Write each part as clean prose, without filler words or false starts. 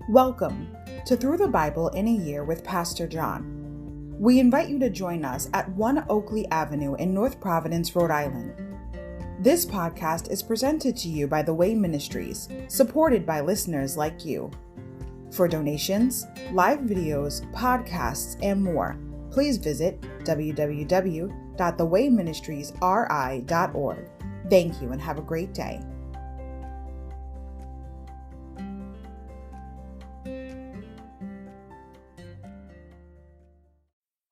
Welcome to Through the Bible in a Year with Pastor John. We invite you to join us at 1 Oakleigh Avenue in North Providence, Rhode Island. This podcast is presented to you by The Way Ministries, supported by listeners like you. For donations, live videos, podcasts, and more, please visit www.thewayministriesri.org. Thank you and have a great day.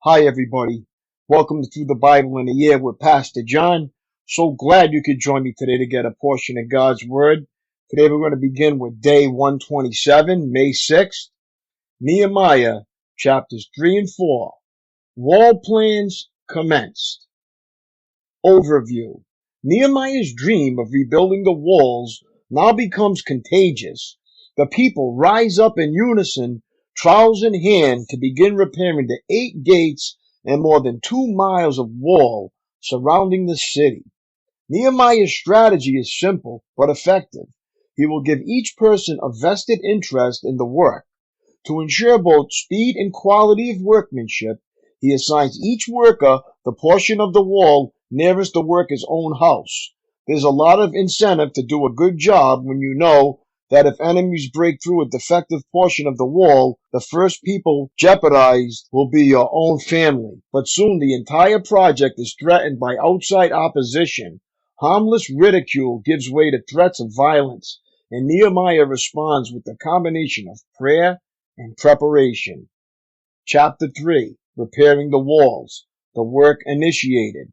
Hi, everybody. Welcome to Through the Bible in a Year with Pastor John. So glad you could join me today to get a portion of God's Word. Today we're going to begin with day 127, May 6th. Nehemiah, chapters 3 and 4. Wall plans commenced. Overview. Nehemiah's dream of rebuilding the walls now becomes contagious. The people rise up in unison, trowels in hand, to begin repairing the 8 gates and more than 2 miles of wall surrounding the city. Nehemiah's strategy is simple but effective. He will give each person a vested interest in the work. To ensure both speed and quality of workmanship, he assigns each worker the portion of the wall nearest the worker's own house. There's a lot of incentive to do a good job when you know that if enemies break through a defective portion of the wall, the first people jeopardized will be your own family. But soon the entire project is threatened by outside opposition. Harmless ridicule gives way to threats of violence, and Nehemiah responds with a combination of prayer and preparation. Chapter 3, Repairing the Walls, the work initiated.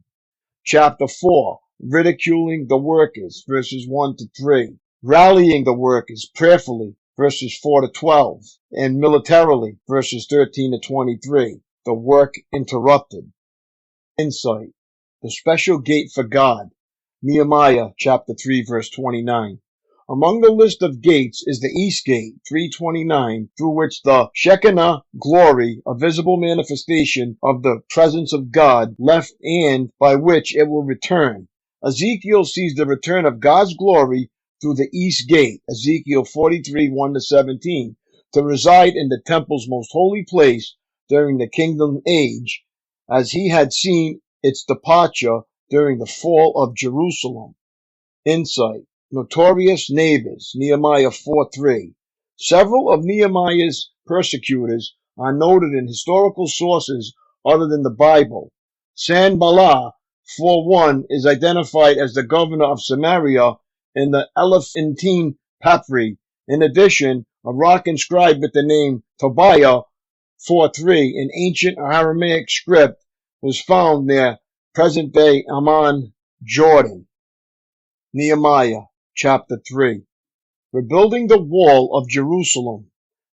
Chapter 4, Ridiculing the workers, verses 1 to 3. Rallying the workers prayerfully, verses 4 to 12, and militarily, verses 13 to 23. The work interrupted. Insight. The special gate for God. Nehemiah chapter 3, verse 29. Among the list of gates is the East Gate, 329, through which the Shekinah glory, a visible manifestation of the presence of God, left and by which it will return. Ezekiel sees the return of God's glory through the East Gate, Ezekiel 43, 1-17, to reside in the temple's most holy place during the kingdom age, as he had seen its departure during the fall of Jerusalem. Insight. Notorious neighbors, Nehemiah 4:3. Several of Nehemiah's persecutors are noted in historical sources other than the Bible. Sanballat 4:1 is identified as the governor of Samaria in the Elephantine Papyri. In addition, a rock inscribed with the name Tobiah 4:3 in ancient Aramaic script was found near present-day Amman, Jordan. Nehemiah chapter 3. Rebuilding the wall of Jerusalem.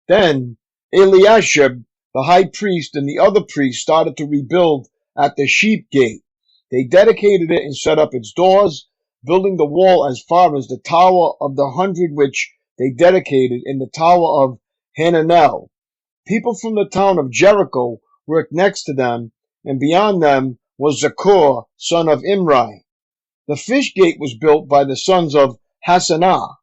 Then Eliashib, the high priest, and the other priests started to rebuild at the Sheep Gate. They dedicated it and set up its doors, building the wall as far as the Tower of the 100, which they dedicated in the Tower of Hananel. People from the town of Jericho worked next to them, and beyond them was Zakur, son of Imri. The Fish Gate was built by the sons of Hassanah.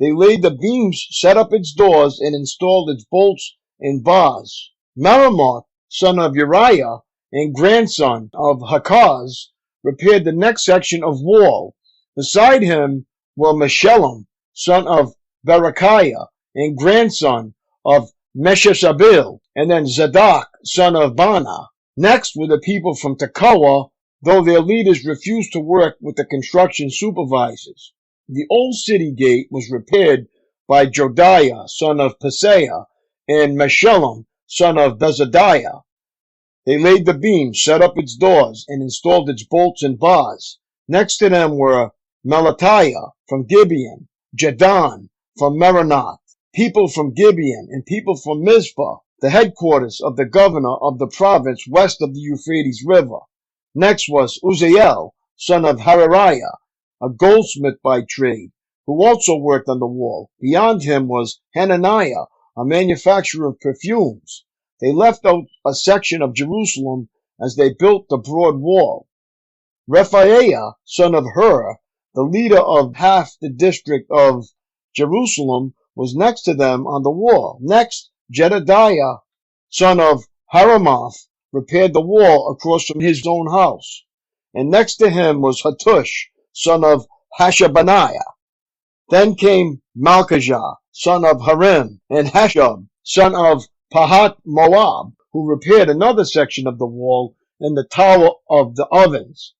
They laid the beams, set up its doors, and installed its bolts and bars. Meremoth, son of Uriah and grandson of Hakaz, repaired the next section of wall. Beside him were Meshullam, son of Berechiah and grandson of Meshezabeel, and then Zadok, son of Bana. Next were the people from Tekoa, though their leaders refused to work with the construction supervisors. The old city gate was repaired by Jodiah, son of Paseah, and Meshullam, son of Bezadiah. They laid the beams, set up its doors, and installed its bolts and bars. Next to them were Melatiah from Gibeon, Jadon from Meronoth, people from Gibeon, and people from Mizpah, the headquarters of the governor of the province west of the Euphrates River. Next was Uzziel, son of Harariah, a goldsmith by trade, who also worked on the wall. Beyond him was Hananiah, a manufacturer of perfumes. They left out a section of Jerusalem as they built the broad wall. Rephaiah, son of Hur, the leader of half the district of Jerusalem, was next to them on the wall. Next, Jedediah, son of Haramoth, repaired the wall across from his own house. And next to him was Hattush, son of Hashabaniah. Then came Malchijah, son of Harim, and Hashub, son of Pahat Moab, who repaired another section of the wall and the tower of the ovens.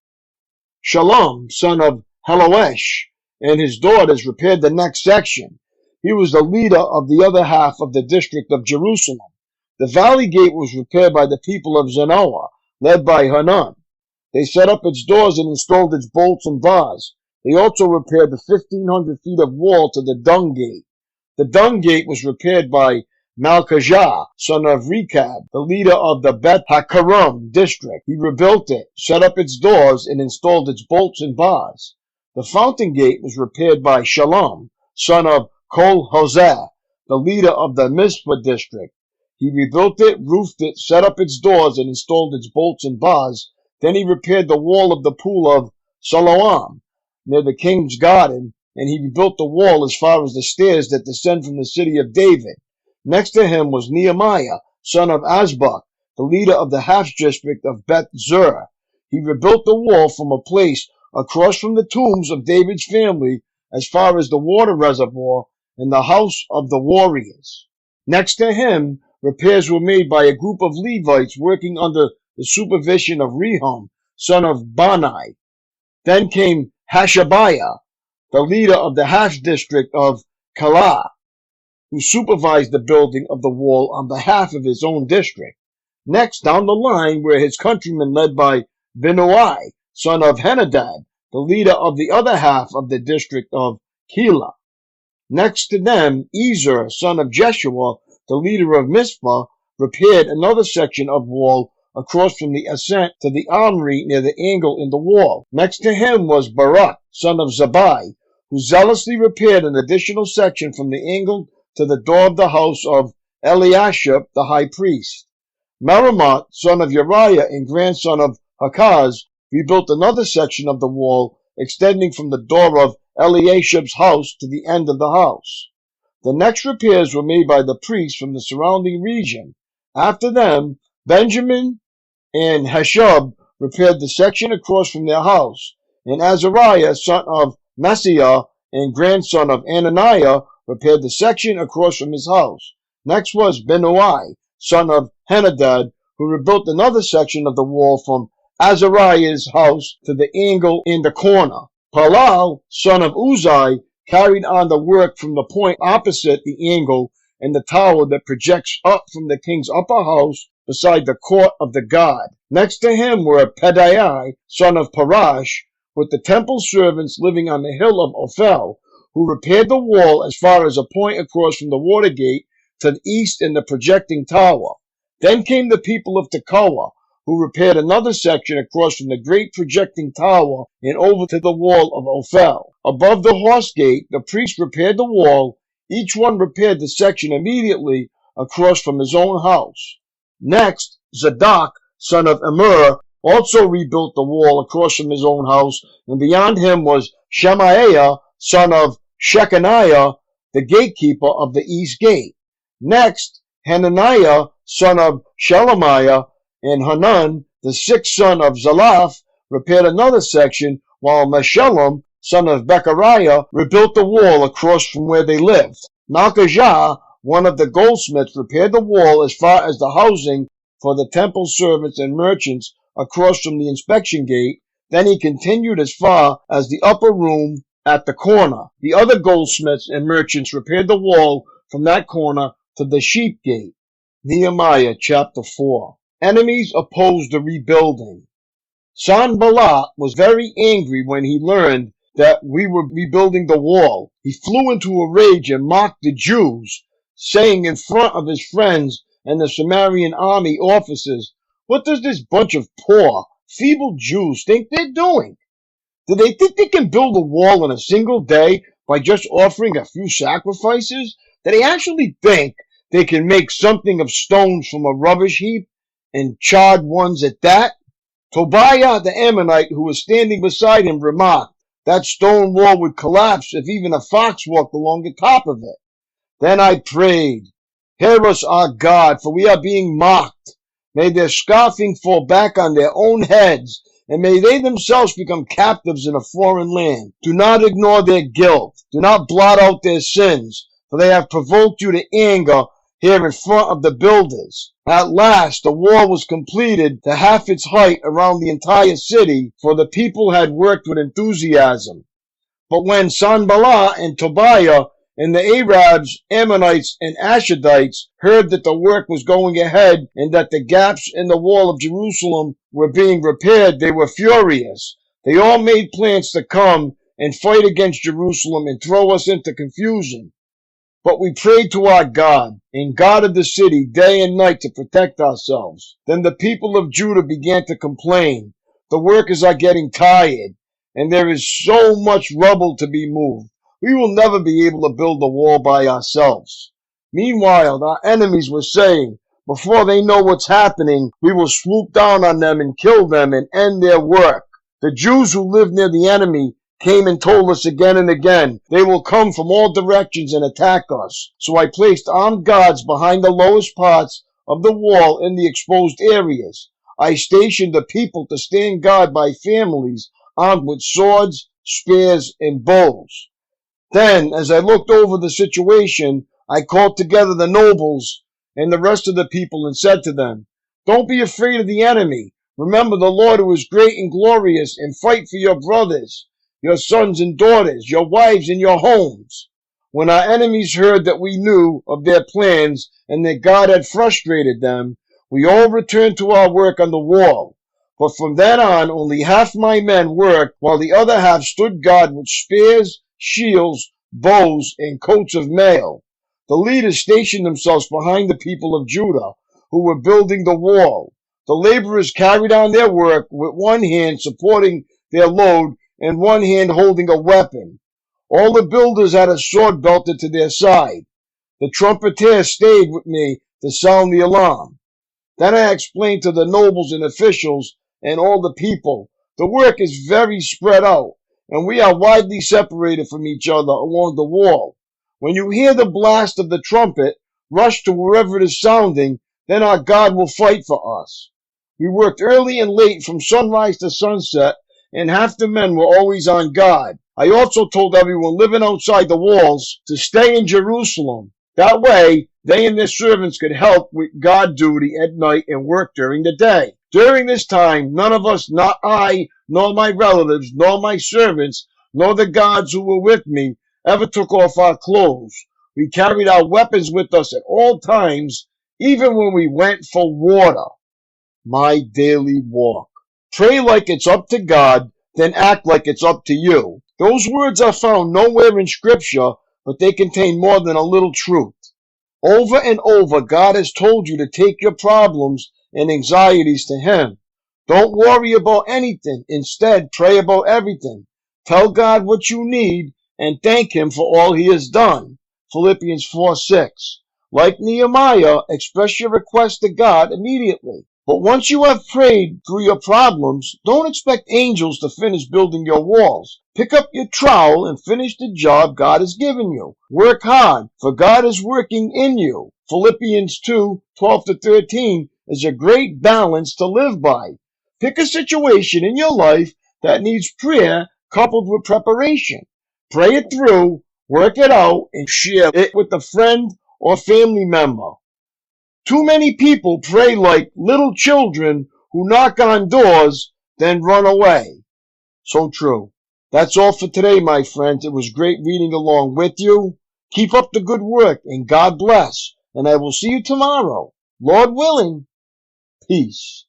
Shalom, son of Heloesh, and his daughters repaired the next section. He was the leader of the other half of the district of Jerusalem. The valley gate was repaired by the people of Zanoah, led by Hanan. They set up its doors and installed its bolts and bars. They also repaired the 1,500 feet of wall to the dung gate. The dung gate was repaired by Malchijah, son of Rechab, the leader of the Beth Hakaram district. He rebuilt it, set up its doors, and installed its bolts and bars. The fountain gate was repaired by Shalom, son of Kol Hoseh, the leader of the Mizpah district. He rebuilt it, roofed it, set up its doors, and installed its bolts and bars. Then he repaired the wall of the pool of Siloam, near the king's garden, and he rebuilt the wall as far as the stairs that descend from the city of David. Next to him was Nehemiah, son of Azbuk, the leader of the half district of Beth Zur. He rebuilt the wall from a place across from the tombs of David's family as far as the water reservoir and the house of the warriors. Next to him, repairs were made by a group of Levites working under the supervision of Rehum, son of Bani. Then came Hashabiah, the leader of the half district of Kala, who supervised the building of the wall on behalf of his own district. Next, down the line were his countrymen led by Binnui, son of Henadad, the leader of the other half of the district of Keilah. Next to them, Ezer, son of Jeshua, the leader of Mizpah, repaired another section of wall across from the ascent to the armory near the angle in the wall. Next to him was Barak, son of Zabai, who zealously repaired an additional section from the angle to the door of the house of Eliashib the high priest. Meremoth, son of Uriah and grandson of Hakaz, rebuilt another section of the wall extending from the door of Eliashib's house to the end of the house. The next repairs were made by the priests from the surrounding region. After them, Benjamin and Hashub repaired the section across from their house, and Azariah, son of Messiah and grandson of Ananiah, repaired the section across from his house. Next was Binnui, son of Henadad, who rebuilt another section of the wall from Azariah's house to the angle in the corner. Palal, son of Uzai, carried on the work from the point opposite the angle and the tower that projects up from the king's upper house beside the court of the god. Next to him were Pedaiah, son of Parash, with the temple servants living on the hill of Ophel, who repaired the wall as far as a point across from the water gate to the east in the projecting tower. Then came the people of Tekoa, who repaired another section across from the great projecting tower and over to the wall of Ophel. Above the horse gate, the priests repaired the wall. Each one repaired the section immediately across from his own house. Next, Zadok, son of Immer, also rebuilt the wall across from his own house, and beyond him was Shemaiah, son of Shechaniah, the gatekeeper of the east gate. Next, Hananiah, son of Shelemiah, and Hanan, the sixth son of Zalaph, repaired another section, while Meshullam, son of Bechariah, rebuilt the wall across from where they lived. Malchijah, one of the goldsmiths, repaired the wall as far as the housing for the temple servants and merchants across from the inspection gate. Then he continued as far as the upper room at the corner. The other goldsmiths and merchants repaired the wall from that corner to the sheep gate. Nehemiah chapter 4. Enemies opposed the rebuilding. Sanballat was very angry when he learned that we were rebuilding the wall. He flew into a rage and mocked the Jews, saying in front of his friends and the Samaritan army officers, "What does this bunch of poor, feeble Jews think they're doing? Do they think they can build a wall in a single day by just offering a few sacrifices? Do they actually think they can make something of stones from a rubbish heap, and charred ones at that?" Tobiah the Ammonite, who was standing beside him, remarked, "That stone wall would collapse if even a fox walked along the top of it." Then I prayed, hear us, our God, for we are being mocked. May their scoffing fall back on their own heads, and may they themselves become captives in a foreign land. Do not ignore their guilt. Do not blot out their sins, for they have provoked you to anger here in front of the builders. At last, the wall was completed to half its height around the entire city, for the people had worked with enthusiasm. But when Sanballat and Tobiah and the Arabs, Ammonites, and Ashdodites heard that the work was going ahead and that the gaps in the wall of Jerusalem were being repaired, they were furious. They all made plans to come and fight against Jerusalem and throw us into confusion. But we prayed to our God and God of the city day and night to protect ourselves. Then the people of Judah began to complain. The workers are getting tired, and there is so much rubble to be moved. We will never be able to build the wall by ourselves. Meanwhile, our enemies were saying, before they know what's happening, we will swoop down on them and kill them and end their work. The Jews who lived near the enemy came and told us again and again, they will come from all directions and attack us. So I placed armed guards behind the lowest parts of the wall in the exposed areas. I stationed the people to stand guard by families armed with swords, spears, and bows. Then, as I looked over the situation, I called together the nobles and the rest of the people and said to them, don't be afraid of the enemy. Remember the Lord who is great and glorious, and fight for your brothers, your sons and daughters, your wives and your homes. When our enemies heard that we knew of their plans and that God had frustrated them, we all returned to our work on the wall. But from then on, only half my men worked, while the other half stood guard with spears, shields, bows, and coats of mail. The leaders stationed themselves behind the people of Judah, who were building the wall. The laborers carried on their work with one hand supporting their load and one hand holding a weapon. All the builders had a sword belted to their side. The trumpeter stayed with me to sound the alarm. Then I explained to the nobles and officials and all the people, the work is very spread out, and we are widely separated from each other along the wall. When you hear the blast of the trumpet, rush to wherever it is sounding, then our God will fight for us. We worked early and late from sunrise to sunset, and half the men were always on guard. I also told everyone living outside the walls to stay in Jerusalem. That way, they and their servants could help with guard duty at night and work during the day. During this time, none of us, not I, nor my relatives, nor my servants, nor the guards who were with me, ever took off our clothes. We carried our weapons with us at all times, even when we went for water. My daily walk. Pray like it's up to God, then act like it's up to you. Those words are found nowhere in Scripture, but they contain more than a little truth. Over and over, God has told you to take your problems and anxieties to Him. Don't worry about anything. Instead, pray about everything. Tell God what you need and thank Him for all He has done. Philippians 4:6. Like Nehemiah, express your request to God immediately. But once you have prayed through your problems, don't expect angels to finish building your walls. Pick up your trowel and finish the job God has given you. Work hard, for God is working in you. Philippians 2:12-13 is a great balance to live by. Pick a situation in your life that needs prayer coupled with preparation. Pray it through, work it out, and share it with a friend or family member. Too many people pray like little children who knock on doors, then run away. So true. That's all for today, my friends. It was great reading along with you. Keep up the good work, and God bless. And I will see you tomorrow. Lord willing. Peace.